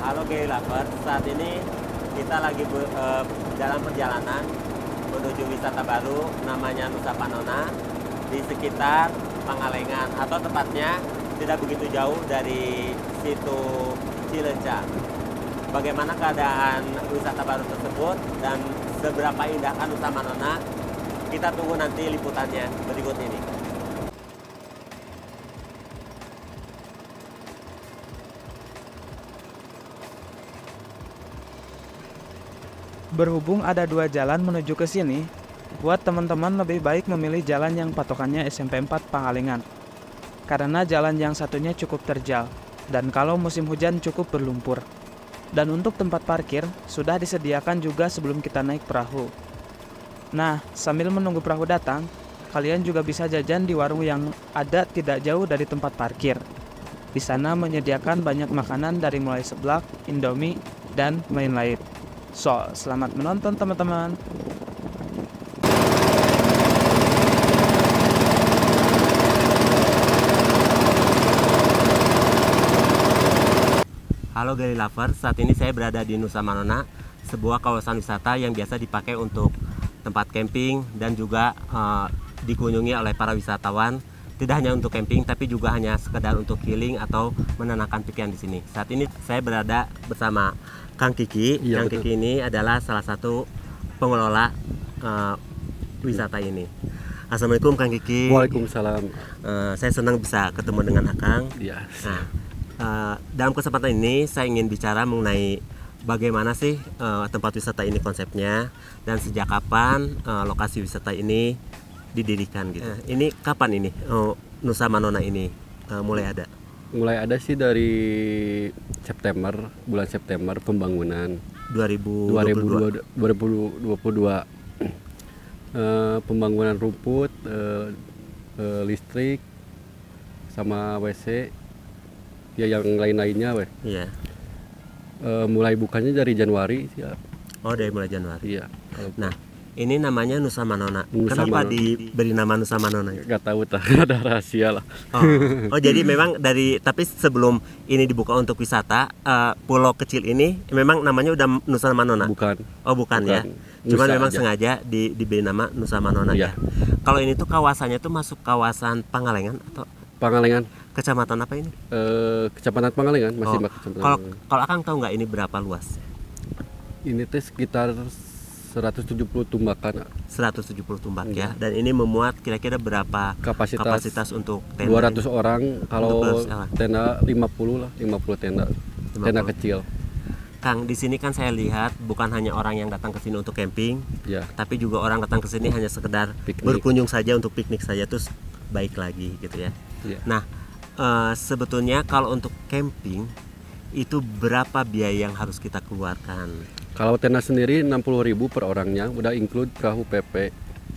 Halo Gay Lover, saat ini kita lagi dalam perjalanan menuju wisata baru namanya Nusa Panona di sekitar Pangalengan, atau tepatnya tidak begitu jauh dari situ Cileunca. Bagaimana keadaan wisata baru tersebut dan seberapa indahkah Nusa Panona? Kita tunggu nanti liputannya berikut ini. Berhubung ada dua jalan menuju ke sini, buat teman-teman lebih baik memilih jalan yang patokannya SMP 4 Pangalengan. Karena jalan yang satunya cukup terjal, dan kalau musim hujan cukup berlumpur. Dan untuk tempat parkir, sudah disediakan juga sebelum kita naik perahu. Nah, sambil menunggu perahu datang, kalian juga bisa jajan di warung yang ada tidak jauh dari tempat parkir. Di sana menyediakan banyak makanan dari mulai seblak, indomie, dan lain-lain. So, selamat menonton teman-teman. Halo Gay Lover, saat ini saya berada di Nusa Panona, sebuah kawasan wisata yang biasa dipakai untuk tempat camping dan juga dikunjungi oleh para wisatawan. Tidak hanya untuk camping, tapi juga hanya sekedar untuk healing atau menenangkan pikiran di sini. Saat ini saya berada bersama Kang Kiki. Iya, Kang betul. Kiki ini adalah salah satu pengelola wisata ini. Assalamualaikum Kang Kiki. Waalaikumsalam. Saya senang bisa ketemu dengan Akang. Ya. Nah, dalam kesempatan ini saya ingin bicara mengenai bagaimana sih tempat wisata ini konsepnya dan sejak kapan lokasi wisata ini didirikan gitu. Ini kapan ini Nusa Panona ini mulai ada? Mulai ada sih dari bulan September pembangunan 2022. 2022. Pembangunan rumput, listrik, sama WC, ya yang lain-lainnya, weh. Iya. Mulai bukanya dari Januari sih. Ya. Oh, dari mulai Januari. Iya. Nah, ini namanya Nusa Panona. Nusa Kenapa Panona. diberi nama Nusa Panona? Gak tahu tak ada rahasia lah. Oh, jadi memang tapi sebelum ini dibuka untuk wisata, pulau kecil ini memang namanya udah Nusa Panona. Bukan. Oh, bukan ya. Cuman Nusa memang aja. sengaja diberi nama Nusa Panona ya. Iya. Kalau ini tuh kawasannya tuh masuk kawasan Pangalengan atau Pangalengan, kecamatan apa ini? Kecamatan Pangalengan masih Oh, kecamatan. kalau Akang tahu nggak ini berapa luas? Ini teh sekitar 170 tumbakan, 170 tumbak ya. Iya. Dan ini memuat kira-kira berapa kapasitas untuk tenda? 200 orang. Kalau 200 orang. tenda 50 lah, 50 tenda. 50. Tenda kecil. Kang, di sini kan saya lihat bukan hanya orang yang datang ke sini untuk camping, Ya, tapi juga orang datang ke sini hanya sekedar Piknik. berkunjung saja untuk piknik saja, terus baik lagi gitu ya. ya. Nah, sebetulnya kalau untuk camping itu berapa biaya yang harus kita keluarkan? Kalau tenda sendiri 60.000 per orangnya, udah include perahu PP.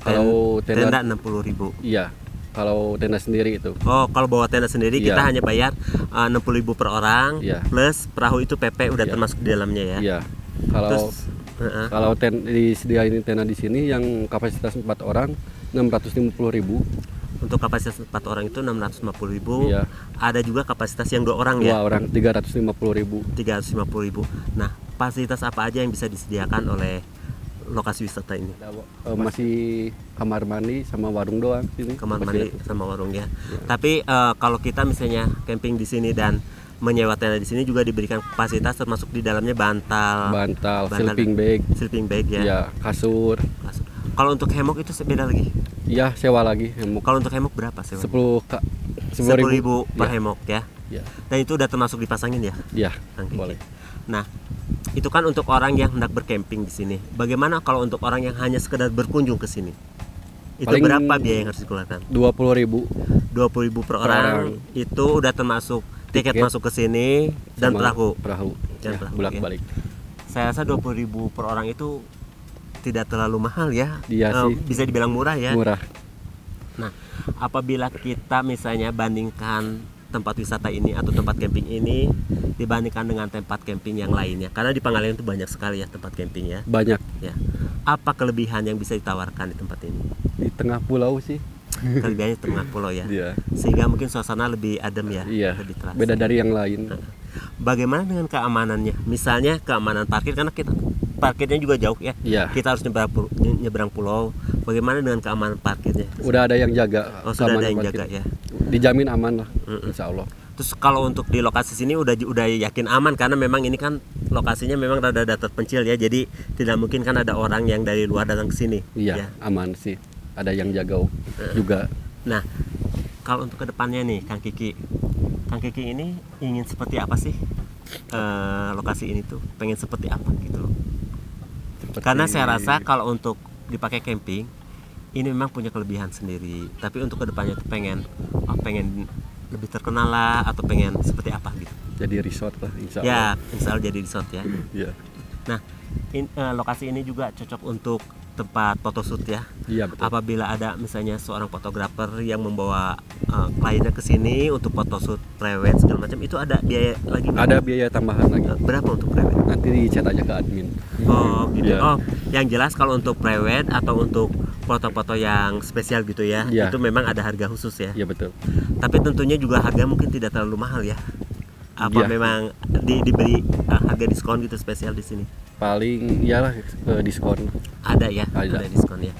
Kalau Tenda tenda 60.000. iya. Kalau tenda sendiri itu. Oh, kalau bawa tenda sendiri Iya. kita hanya bayar 60.000 per orang, Iya. plus perahu itu PP udah Iya. termasuk di dalamnya ya. Iya. Kalau Terus, kalau disediain tenda di sini yang kapasitas 4 orang 650.000. untuk kapasitas 4 orang itu 650.000. Iya. Ada juga kapasitas yang 2 orang ya. 2 orang 350.000. 350.000. Nah, fasilitas apa aja yang bisa disediakan oleh lokasi wisata ini? Masih kamar mandi sama warung doang sini. Kamar Masih mandi sama warung ya. Tapi kalau kita misalnya camping di sini dan menyewa tenda di sini juga diberikan fasilitas termasuk di dalamnya bantal, sleeping bag ya. ya, kasur. Kalau untuk hemok itu beda lagi. Ya, sewa lagi. Kalau untuk hemok berapa sewa? 10.000 per ya. hemok ya. Ya, Dan itu udah termasuk dipasangin ya, ya, Kang Kiki? boleh. Nah, itu kan untuk orang yang hendak bercamping di sini. Bagaimana kalau untuk orang yang hanya sekedar berkunjung ke sini? Itu Paling berapa biaya yang harus dikeluarkan? 20.000 20.000 per Per orang. orang. Itu udah termasuk tiket Tiket masuk ke sini dan sama perahu. Dan ya, perahu, bolak-balik. Saya rasa 20.000 per orang itu tidak terlalu mahal ya. Iya sih. Bisa dibilang murah ya. Murah. Nah, apabila kita misalnya bandingkan tempat wisata ini atau tempat camping ini dibandingkan dengan tempat camping yang lainnya, karena di Pangalengan itu banyak sekali ya tempat camping ya. Banyak Ya. Apa kelebihan yang bisa ditawarkan di tempat ini? di tengah pulau sih. Kelebihannya tengah pulau ya. Iya. Sehingga mungkin suasana lebih adem ya, Iya. lebih terasa. Beda dari yang lain. Bagaimana dengan keamanannya? Misalnya keamanan parkir, karena kita parkirnya juga jauh ya. Iya. Kita harus nyebrang pulau. Bagaimana dengan keamanan parkirnya? Udah ada yang jaga. Oh, sudah ada keamanan yang parkir. jaga ya. Dijamin aman lah, insya Allah. Terus kalau untuk di lokasi sini udah yakin aman, karena memang ini kan lokasinya memang rada terpencil ya. Jadi tidak mungkin kan ada orang yang dari luar datang ke sini. Iya, Ya. aman sih. Ada yang jaga juga. Nah, kalau untuk kedepannya nih, Kang Kiki ini ingin seperti apa sih? Lokasi ini tuh pengen seperti apa gitu loh. Karena saya rasa kalau untuk dipakai camping ini memang punya kelebihan sendiri. Tapi untuk kedepannya tuh pengen lebih terkenal lah, atau pengen seperti apa gitu. Jadi resort lah, insya Ya, Allah. insya Allah jadi resort ya. Iya. Nah, lokasi ini juga cocok untuk tempat photoshoot ya. Iya betul. Apabila ada misalnya seorang fotografer yang membawa kliennya ke sini untuk photoshoot prewed segala macam, itu ada biaya lagi? Ada biaya tambahan lagi. Berapa untuk prewed? Nanti di-chat aja ke admin. Oh gitu. Iya. Oh, yang jelas kalau untuk prewed atau untuk foto-foto yang spesial gitu ya, Iya. itu memang ada harga khusus ya. Iya betul. Tapi tentunya juga harga mungkin tidak terlalu mahal ya. Apa Iya. memang diberi harga diskon gitu spesial di sini? Paling iyalah diskon. Ada ya, Ada. ada diskon ya.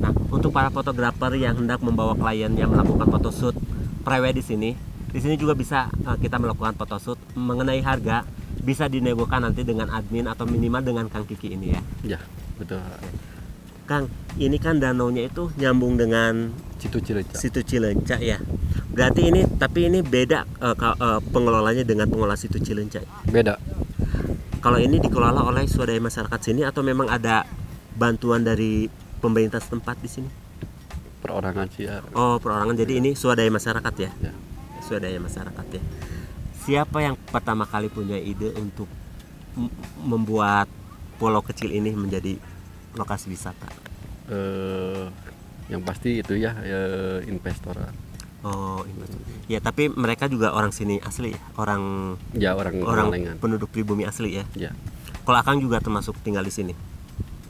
Nah, untuk para fotografer yang hendak membawa kliennya melakukan photoshoot prewed di sini juga bisa kita melakukan photoshoot. Mengenai harga bisa dinegokan nanti dengan admin atau minimal dengan Kang Kiki ini ya. Iya betul. Kang, ini kan danaunya itu nyambung dengan Situ Cileunca. situ Cileunca ya. Berarti ini beda pengelolanya dengan pengelola situ Cileunca. Beda. Kalau ini dikelola oleh swadaya masyarakat sini atau memang ada bantuan dari pemerintah setempat di sini? Perorangan sih ya. Oh, perorangan. Jadi ini swadaya masyarakat ya. Ya. Swadaya masyarakat ya. Siapa yang pertama kali punya ide untuk membuat pulau kecil ini menjadi lokasi wisata? Yang pasti itu ya, investor. Oh, investor. Ya, tapi mereka juga orang sini asli ya? Orang Ya Pangalengan. penduduk pribumi asli ya. Ya. Kalau Akang juga termasuk tinggal di sini.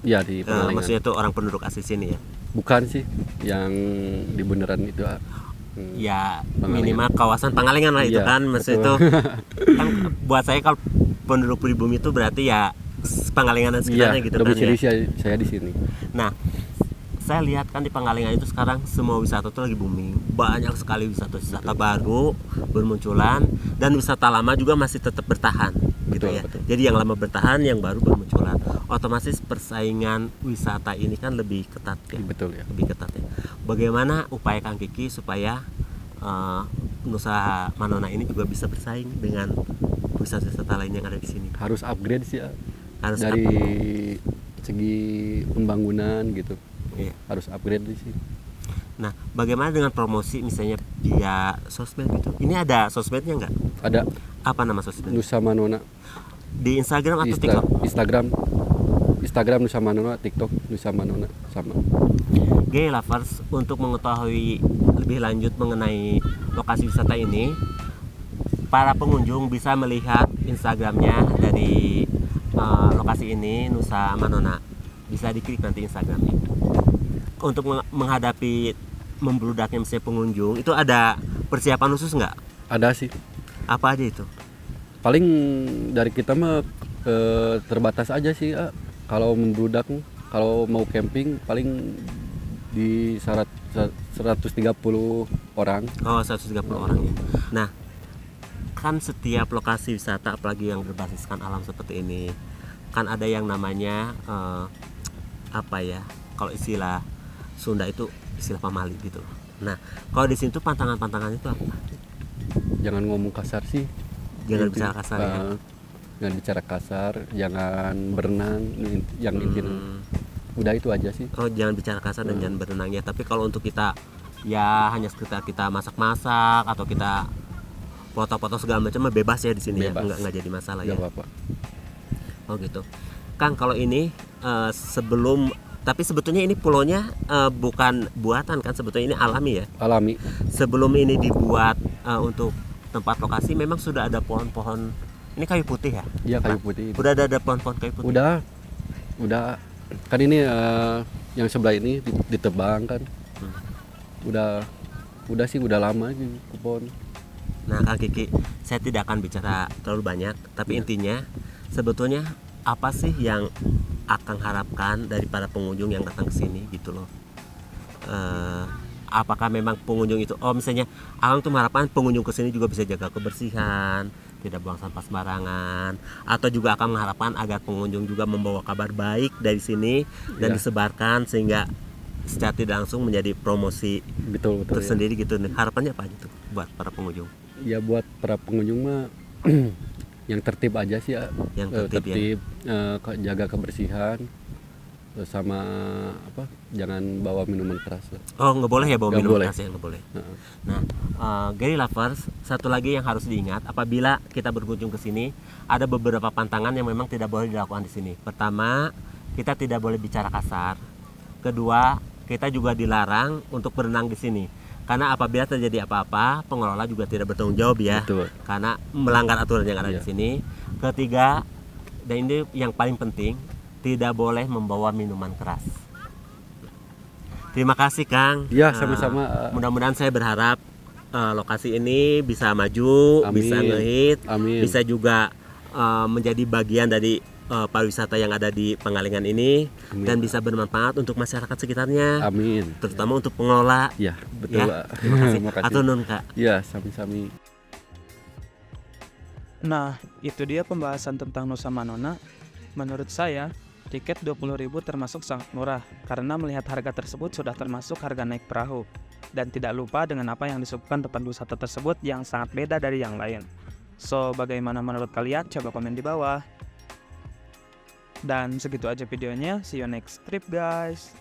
Ya di Pangalengan. Maksudnya tuh orang penduduk asli sini ya. Bukan sih yang di beneran itu. Ya, Pangalengan. minimal kawasan Pangalengan lah itu Iya, kan. Maksudnya itu betul. kan buat saya kalau penduduk pribumi itu berarti ya Pangalengan dan sekitarnya Iya, gitu kan ya. domisili saya di sini. Nah, saya lihat kan di Pangalengan itu sekarang semua wisata itu lagi booming. Banyak sekali wisata baru bermunculan, dan wisata lama juga masih tetap bertahan gitu Betul, ya. betul. Jadi yang lama bertahan, yang baru bermunculan. Otomatis persaingan wisata ini kan lebih ketat ya. Betul ya. Lebih ketat ya. Bagaimana upaya Kang Kiki supaya Nusa Manona ini juga bisa bersaing dengan wisata-wisata lain yang ada di sini? Harus upgrade sih ya. Harus Dari segi pembangunan gitu. Iya. Harus upgrade di sini. Nah, bagaimana dengan promosi misalnya via sosmed gitu? Ini ada sosmednya nggak? Ada Apa nama sosmed? Nusa Manona. Di Instagram atau TikTok? Instagram Nusa Manona, TikTok Nusa Manona sama. Gay Lovers, untuk mengetahui lebih lanjut mengenai lokasi wisata ini, para pengunjung bisa melihat Instagramnya dari lokasi ini, Nusa Manona. Bisa diklik nanti Instagramnya. Untuk menghadapi membludaknya misalnya pengunjung, itu ada persiapan khusus nggak? Ada sih. Apa aja itu? Paling dari kita mah terbatas aja sih ya. Kalau membludak, kalau mau camping paling di 130 orang. Oh, 130 orang ya. Nah, kan setiap lokasi wisata apalagi yang berbasiskan alam seperti ini kan ada yang namanya apa ya, kalau istilah Sunda itu istilah pamali gitu. Nah, kalau di sini tuh pantangan-pantangan itu apa? Jangan ngomong kasar sih. Jangan bicara kasar ya. Jangan bicara kasar, jangan berenang, yang intinya. Udah itu aja sih. Oh, jangan bicara kasar dan jangan berenang ya. Tapi kalau untuk kita ya hanya sekitar kita masak-masak atau kita foto-foto segala macam mah bebas ya di sini ya. Bebas. Enggak jadi masalah Nggak ya. apa-apa. Oh gitu. Kang, kalau ini tapi sebetulnya ini pulaunya bukan buatan kan, sebetulnya ini alami ya. Alami. Sebelum ini dibuat untuk tempat lokasi memang sudah ada pohon-pohon. Ini kayu putih ya? Iya, kayu Nah, putih. Udah ada pohon-pohon kayu putih. Udah. Kan ini yang sebelah ini ditebang kan. Udah sih udah lama gitu pohon. Nah, Kang Kiki, saya tidak akan bicara terlalu banyak, tapi intinya sebetulnya apa sih yang Akang harapkan dari para pengunjung yang datang ke sini gitu loh. Apakah memang pengunjung itu, misalnya Akang tuh mengharapkan pengunjung ke sini juga bisa jaga kebersihan, tidak buang sampah sembarangan, atau juga Akang mengharapkan agar pengunjung juga membawa kabar baik dari sini dan disebarkan sehingga secara tidak langsung menjadi promosi Betul tersendiri gitu. Harapannya apa gitu buat para pengunjung? ya. Buat para pengunjung mah yang tertib aja sih ya. Yang tertib, Jaga kebersihan, sama apa, jangan bawa minuman keras. Nggak boleh ya bawa Nggak minuman boleh. keras ya, nggak boleh. Nah, Gary Lovers, satu lagi yang harus diingat apabila kita berkunjung ke sini, ada beberapa pantangan yang memang tidak boleh dilakukan di sini. Pertama, kita tidak boleh bicara kasar. Kedua, kita juga dilarang untuk berenang di sini. Karena apabila terjadi apa-apa, pengelola juga tidak bertanggung jawab ya. Betul. Karena melanggar aturan yang ada di sini. Ketiga, dan ini yang paling penting, tidak boleh membawa minuman keras. Terima kasih Kang. Ya, sama-sama. Mudah-mudahan saya berharap lokasi ini bisa maju, Amin. bisa ngehit, Amin. bisa juga menjadi bagian dari pariwisata yang ada di Pangalengan ini. Amin. Dan bisa bermanfaat untuk masyarakat sekitarnya, Amin. terutama untuk pengelola. Ya, betul. Ya, terima kasih. Makasih. Atur nun Kak. Ya, sami-sami. Nah, itu dia pembahasan tentang Nusa Manona. Menurut saya, tiket 20.000 termasuk sangat murah karena melihat harga tersebut sudah termasuk harga naik perahu. Dan tidak lupa dengan apa yang disuguhkan tempat wisata tersebut yang sangat beda dari yang lain. So, bagaimana menurut kalian? Coba komen di bawah. Dan segitu aja videonya. See you next trip guys.